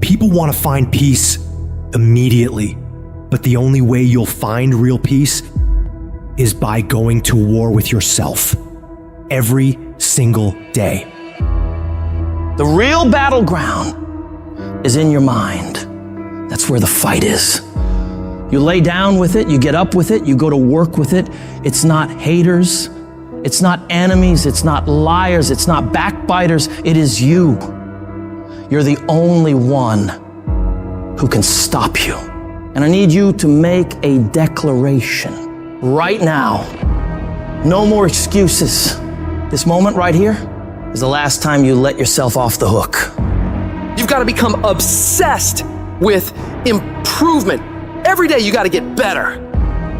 People want to find peace immediately, but the only way you'll find real peace is by going to war with yourself every single day. The real battleground is in your mind. That's where the fight is. You lay down with it, you get up with it, you go to work with it. It's not haters, it's not enemies, it's not liars, it's not backbiters, it is you. You're the only one who can stop you. And I need you to make a declaration right now. No more excuses. This moment right here is the last time you let yourself off the hook. You've got to become obsessed with improvement. Every day you got to get better.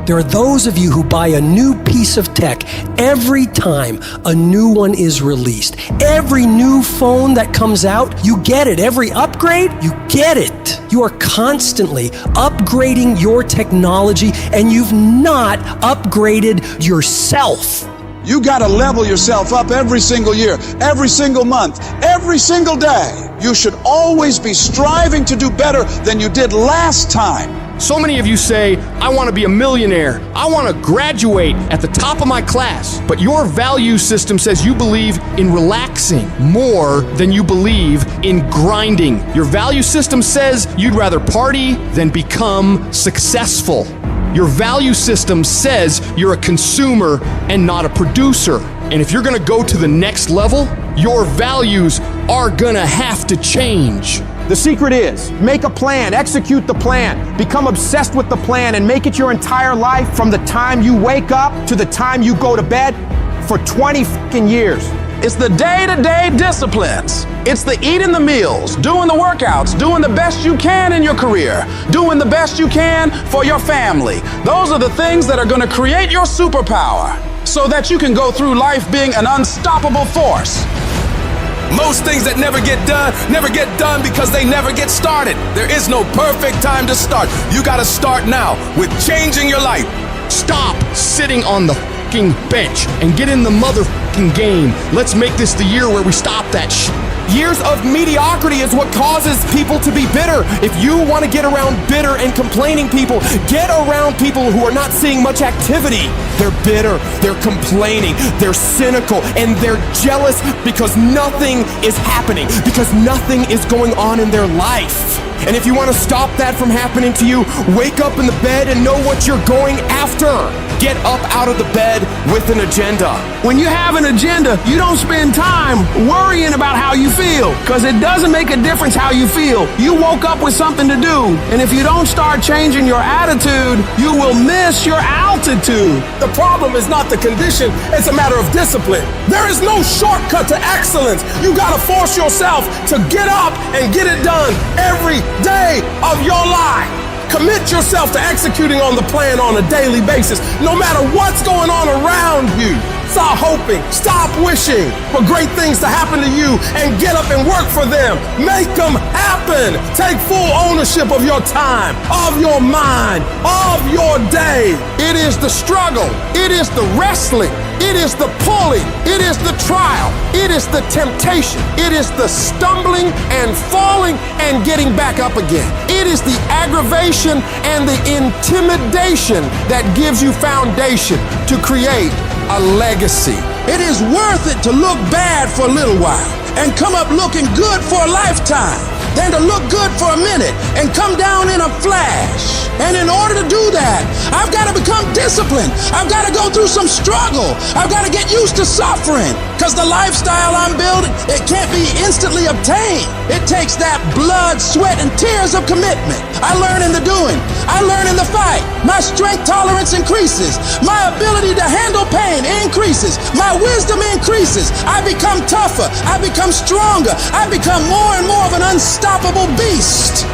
There are those of you who buy a new piece of tech every time a new one is released. Every new phone that comes out, you get it. Every upgrade, you get it. You are constantly upgrading your technology, and you've not upgraded yourself. You got to level yourself up every single year, every single month, every single day. You should always be striving to do better than you did last time. So many of you say, I want to be a millionaire. I want to graduate at the top of my class. But your value system says you believe in relaxing more than you believe in grinding. Your value system says you'd rather party than become successful. Your value system says you're a consumer and not a producer. And if you're gonna go to the next level, your values are gonna have to change. The secret is, make a plan, execute the plan, become obsessed with the plan, and make it your entire life from the time you wake up to the time you go to bed for 20 fucking years. It's the day-to-day disciplines. It's the eating the meals, doing the workouts, doing the best you can in your career, doing the best you can for your family. Those are the things that are going to create your superpower so that you can go through life being an unstoppable force. Most things that never get done because they never get started. There is no perfect time to start. You got to start now with changing your life. Stop sitting on the fucking bench and get in the motherfucking game. Let's make this the year where we stop that shit. Years of mediocrity is what causes people to be bitter. If you want to get around bitter and complaining people, get around people who are not seeing much activity. They're bitter, they're complaining, they're cynical, and they're jealous because nothing is happening, because nothing is going on in their life. And if you want to stop that from happening to you, wake up in the bed and know what you're going after. Get up out of the bed with an agenda. When you have an agenda, you don't spend time worrying about how you feel, because it doesn't make a difference how you feel. You woke up with something to do, and if you don't start changing your attitude, you will miss your altitude. The problem is not the condition, it's a matter of discipline. There is no shortcut to excellence. You got to force yourself to get up and get it done every day of your life. Commit yourself to executing on the plan on a daily basis, no matter what's going on around you. Stop hoping, stop wishing for great things to happen to you, and get up and work for them. Make them happen. Take full ownership of your time, of your mind, of your day. It is the struggle. It is the wrestling. It is the pulling. It is the trial. It is the temptation. It is the stumbling and falling and getting back up again. It is the aggravation and the intimidation that gives you foundation to create a legacy. It is worth it to look bad for a little while and come up looking good for a lifetime than to look good for a minute and come down in a flash. And in order to do that, I've got to become disciplined. I've got to go through some struggle. I've got to get used to suffering, because the lifestyle I'm building, it can't be instantly obtained. It takes that blood, sweat, and tears of commitment. I learn in the doing. I learn in the fight. My strength tolerance increases. My ability to handle pain increases. My wisdom increases. I become tougher. I become stronger. I become more and more of an unstoppable beast.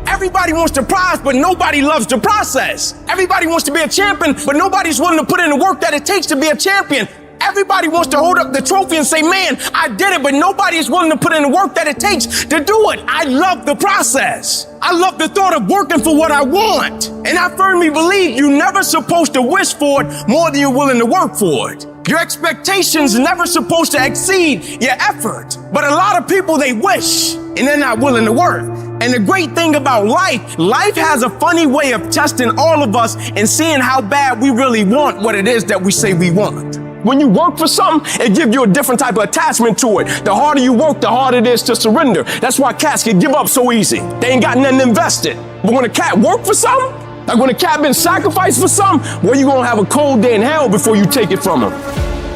Everybody wants the prize, but nobody loves the process. Everybody wants to be a champion, but nobody's willing to put in the work that it takes to be a champion. Everybody wants to hold up the trophy and say, man, I did it, but nobody is willing to put in the work that it takes to do it. I love the process. I love the thought of working for what I want. And I firmly believe you're never supposed to wish for it more than you're willing to work for it. Your expectations are never supposed to exceed your effort. But a lot of people, they wish. and they're not willing to work. And the great thing about life has a funny way of testing all of us and seeing how bad we really want what it is that we say we want. When you work for something, it gives you a different type of attachment to it. The harder you work, the harder it is to surrender. That's why cats can give up so easy. They ain't got nothing invested. But when a cat work for something, like when a cat been sacrificed for something, well, you gonna have a cold day in hell before you take it from him.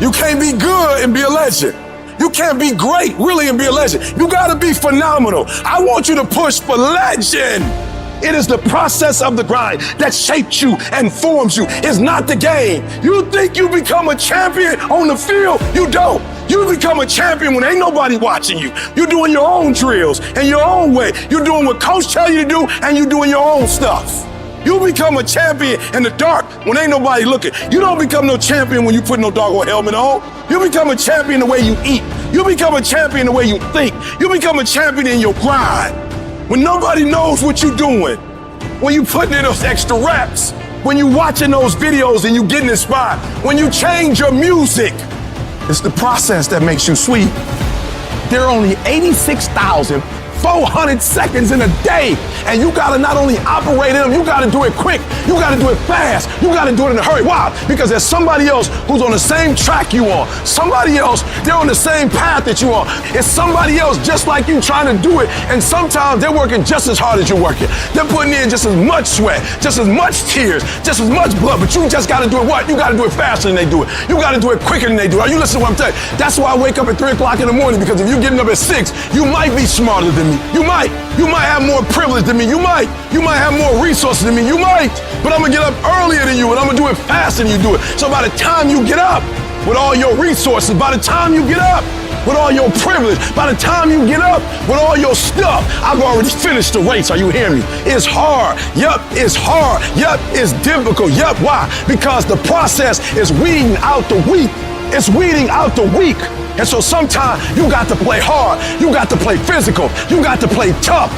You can't be good and be a legend. You can't be great, really, and be a legend. You gotta be phenomenal. I want you to push for legend. It is the process of the grind that shapes you and forms you. It's not the game. You think you become a champion on the field? You don't. You become a champion when ain't nobody watching you. You're doing your own drills and your own way. You're doing what coach tell you to do, and you're doing your own stuff. You become a champion in the dark when ain't nobody looking. You don't become no champion when you put no doggone helmet on. You become a champion the way you eat. You become a champion the way you think. You become a champion in your grind. When nobody knows what you're doing, when you putting in those extra reps, when you watching those videos and you getting inspired, when you change your music, it's the process that makes you sweet. There are only 86,400 seconds in a day, and you gotta not only operate in them, you gotta do it quick, you gotta do it fast, you gotta do it in a hurry. Why? Because there's somebody else who's on the same track you on. Somebody else, they're on the same path that you on. It's somebody else just like you trying to do it, and sometimes they're working just as hard as you're working. They're putting in just as much sweat, just as much tears, just as much blood, but you just gotta do it what? You gotta do it faster than they do it. You gotta do it quicker than they do it. Are you listening to what I'm telling you? That's why I wake up at 3 o'clock in the morning, because if you're getting up at 6, you might be smarter than me. You might have more privilege than me. You might have more resources than me. You might, but I'm gonna get up earlier than you, and I'm gonna do it faster than you do it. So by the time you get up with all your resources, by the time you get up with all your privilege, by the time you get up with all your stuff, I've already finished the race. Are you hearing me? It's hard. Yup, it's hard. Yup, it's difficult. Yup, why? Because the process is weeding out the weak. It's weeding out the weak. And so sometimes you got to play hard. You got to play physical. You got to play tough.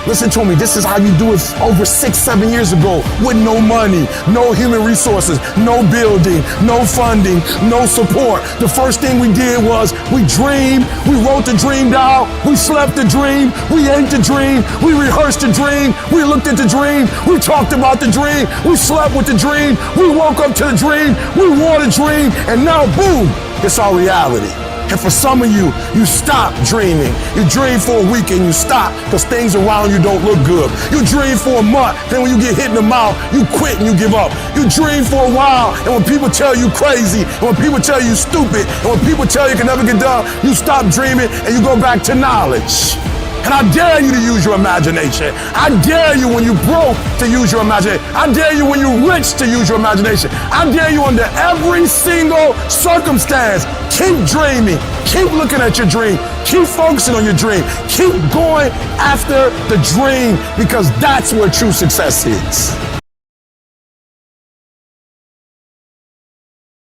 Listen to me, this is how you do it over 6-7 years ago with no money, no human resources, no building, no funding, no support. The first thing we did was we dreamed, we wrote the dream down, we slept the dream, we ate the dream, we rehearsed the dream, we looked at the dream, we talked about the dream, we slept with the dream, we woke up to the dream, we wore the dream, and now boom, it's our reality. And for some of you, you stop dreaming. You dream for a week and you stop because things around you don't look good. You dream for a month, then when you get hit in the mouth, you quit and you give up. You dream for a while, and when people tell you crazy, and when people tell you stupid, and when people tell you can never get done, you stop dreaming and you go back to knowledge. And I dare you to use your imagination. I dare you when you're broke to use your imagination. I dare you when you're rich to use your imagination. I dare you under every single circumstance. Keep dreaming. Keep looking at your dream. Keep focusing on your dream. Keep going after the dream, because that's where true success is.